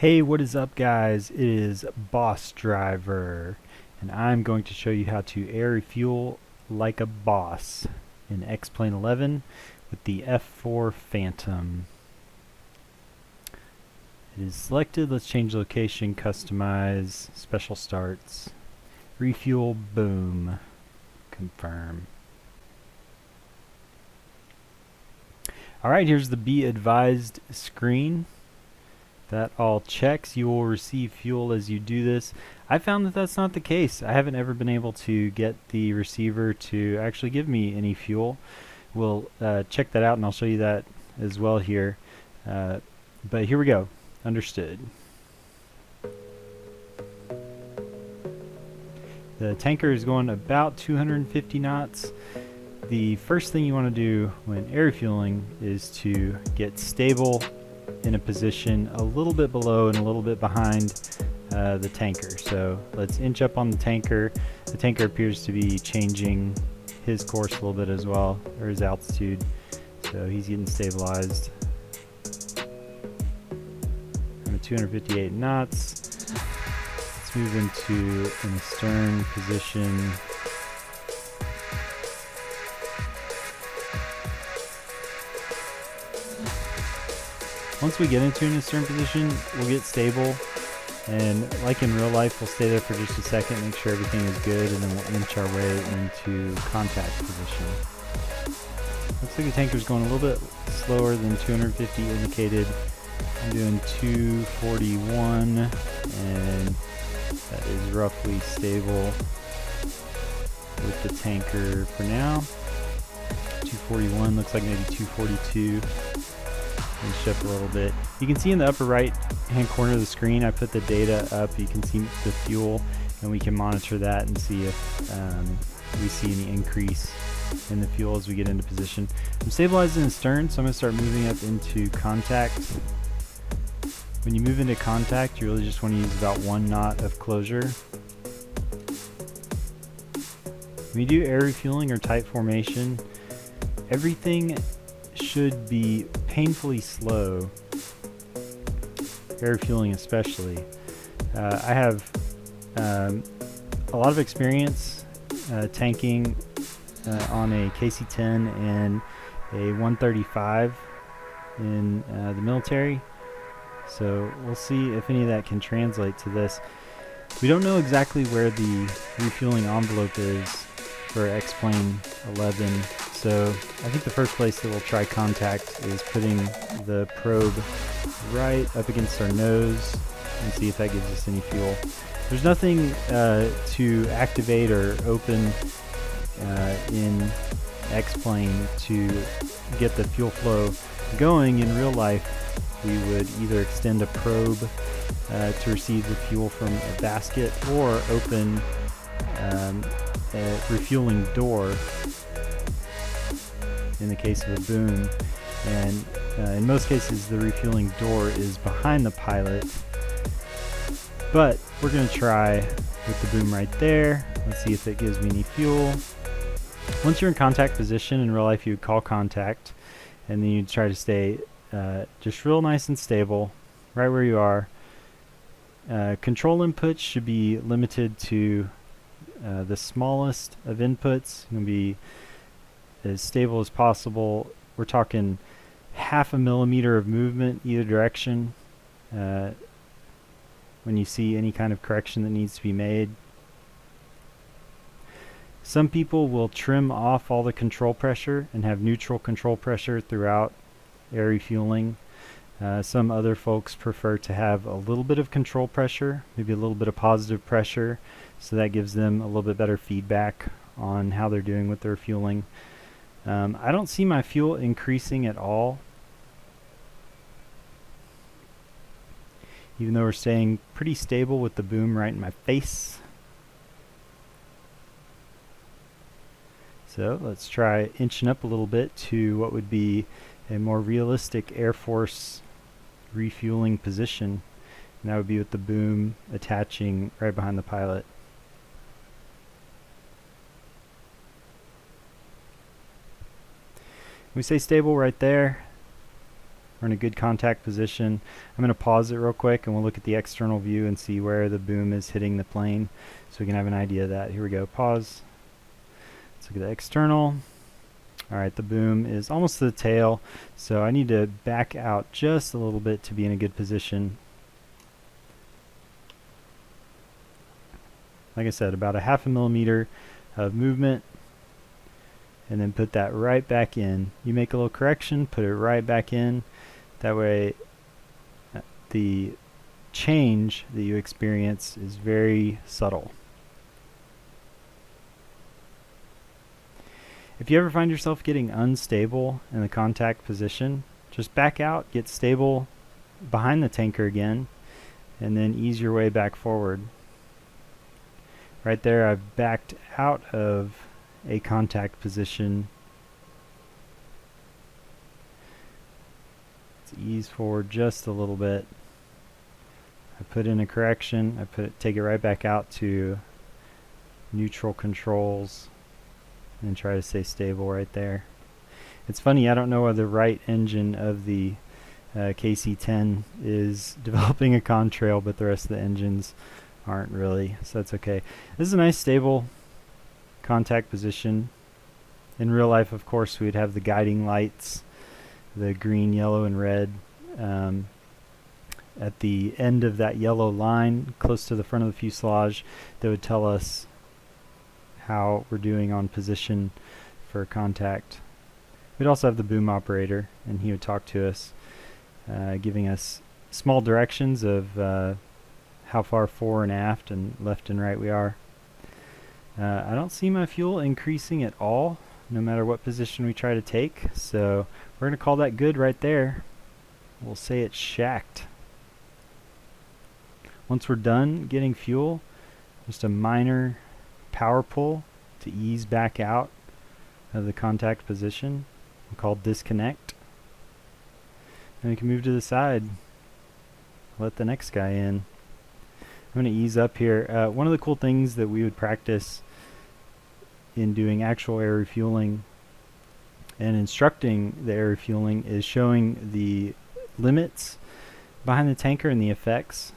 Hey, what is up guys? It is Boss Driver, and I'm going to show you how to air refuel like a boss in X-Plane 11 with the F4 Phantom. It is selected. Let's change location, customize, special starts, refuel, boom, confirm. Alright, here's the Be Advised screen. That all checks. You will receive fuel as you do this. I found that that's not the case. I haven't ever been able to get the receiver to actually give me any fuel. We'll check that out and I'll show you that as well here. But here we go. Understood. The tanker is going about 250 knots. The first thing you want to do when air refueling is to get stable in a position a little bit below and a little bit behind the tanker. So let's inch up on the tanker. The tanker appears to be changing his course a little bit as well, or his altitude. So he's getting stabilized. I'm at 258 knots. Let's move into an astern position. Once we get into an astern position, we'll get stable, and like in real life, we'll stay there for just a second, make sure everything is good, and then we'll inch our way into contact position. Looks like the tanker's going a little bit slower than 250 indicated. I'm doing 241, and that is roughly stable with the tanker for now. 241, looks like maybe 242. Inch up a little bit. You can see in the upper right hand corner of the screen I put the data up. You can see the fuel, and we can monitor that and see if we see any increase in the fuel as we get into position. I'm stabilizing the stern, so I'm going to start moving up into contact. When you move into contact, you really just want to use about 1 knot of closure. When you do air refueling or tight formation, everything should be painfully slow, air refueling especially. I have a lot of experience tanking on a KC-10 and a 135 in the military, so we'll see if any of that can translate to this. We don't know exactly where the refueling envelope is for X-Plane 11, so I think the first place that we'll try contact is putting the probe right up against our nose and see if that gives us any fuel. There's nothing to activate or open in X-Plane to get the fuel flow going. In real life, we would either extend a probe to receive the fuel from a basket or open a refueling door in the case of a boom, and in most cases the refueling door is behind the pilot, but we're going to try with the boom right there. Let's see if it gives me any fuel. Once you're in contact position, in real life you would call contact, and then you'd try to stay just real nice and stable right where you are. Control inputs should be limited to the smallest of inputs. You're going to be as stable as possible. We're talking 0.5 millimeter of movement either direction when you see any kind of correction that needs to be made. Some people will trim off all the control pressure and have neutral control pressure throughout air refueling. Some other folks prefer to have a little bit of control pressure, maybe a little bit of positive pressure, so that gives them a little bit better feedback on how they're doing with their fueling. I don't see my fuel increasing at all, even though we're staying pretty stable with the boom right in my face. So let's try inching up a little bit to what would be a more realistic Air Force refueling position, and that would be with the boom attaching right behind the pilot. We stay stable right there. We're in a good contact position. I'm going to pause it real quick and we'll look at the external view and see where the boom is hitting the plane so we can have an idea of that. Here we go, pause. Let's look at the external. Alright, the boom is almost to the tail, so I need to back out just a little bit to be in a good position. Like I said, about a 0.5 millimeter of movement, and then put that right back in. You make a little correction, put it right back in. That way the change that you experience is very subtle. If you ever find yourself getting unstable in the contact position, just back out, get stable behind the tanker again, and then ease your way back forward. Right there, I've backed out of a contact position. Let's ease forward just a little bit. I put in a correction, take it right back out to neutral controls and try to stay stable right there. It's funny, I don't know whether the right engine of the KC-10 is developing a contrail, but the rest of the engines aren't really, so that's okay. This is a nice stable contact position. In real life, of course, we'd have the guiding lights, the green, yellow, and red. At the end of that yellow line, close to the front of the fuselage, that would tell us how we're doing on position for contact. We'd also have the boom operator, and he would talk to us, giving us small directions of how far fore and aft and left and right we are. I don't see my fuel increasing at all, no matter what position we try to take, so we're going to call that good right there. We'll say it's shacked. Once we're done getting fuel, just a minor power pull to ease back out of the contact position. We'll call disconnect. And we can move to the side. Let the next guy in. I'm going to ease up here. One of the cool things that we would practice in doing actual air refueling and instructing the air refueling is showing the limits behind the tanker and the effects,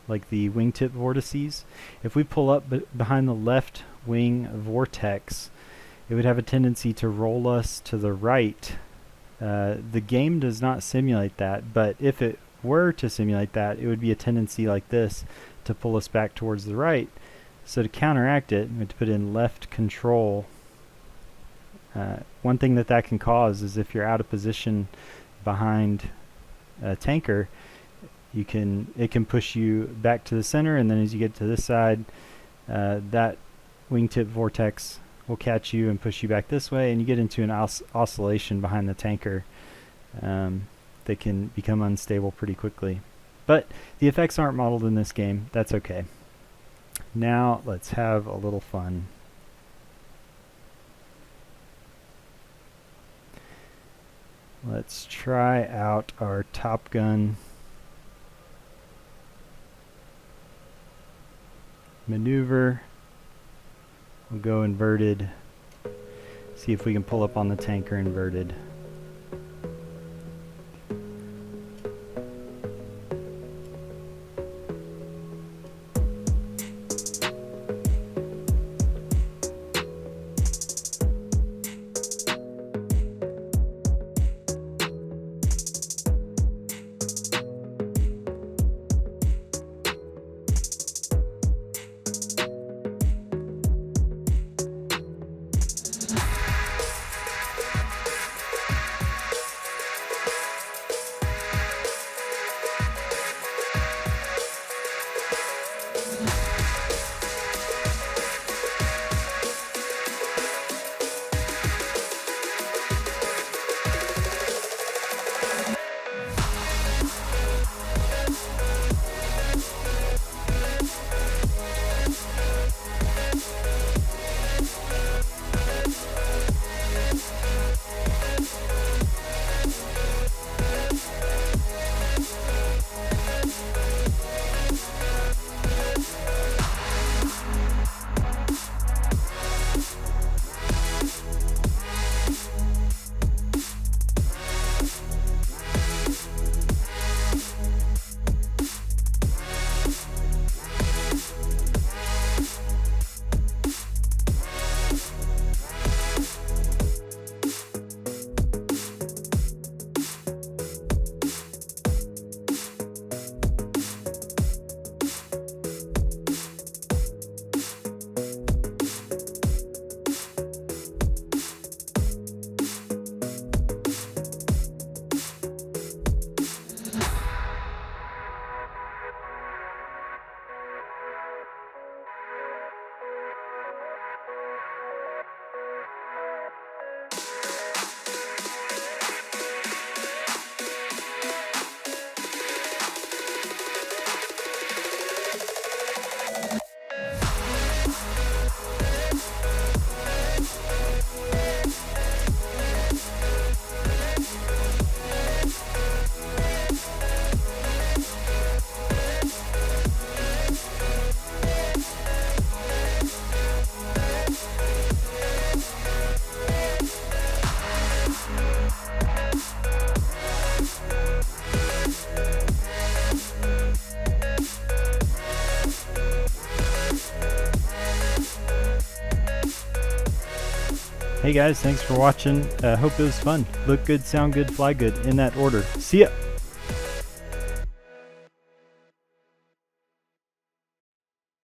like the wingtip vortices. If we pull up behind the left wing vortex, it would have a tendency to roll us to the right. The game does not simulate that, but if it were to simulate that, it would be a tendency like this to pull us back towards the right. So to counteract it, we have to put in left control. One thing that can cause is if you're out of position behind a tanker, it can push you back to the center, and then as you get to this side, that wingtip vortex will catch you and push you back this way, and you get into an oscillation behind the tanker that can become unstable pretty quickly. But the effects aren't modeled in this game. That's okay. Now let's have a little fun. Let's try out our Top Gun maneuver. We'll go inverted. See if we can pull up on the tanker inverted. Hey guys, thanks for watching. Hope it was fun. Look good, sound good, fly good, in that order. See ya!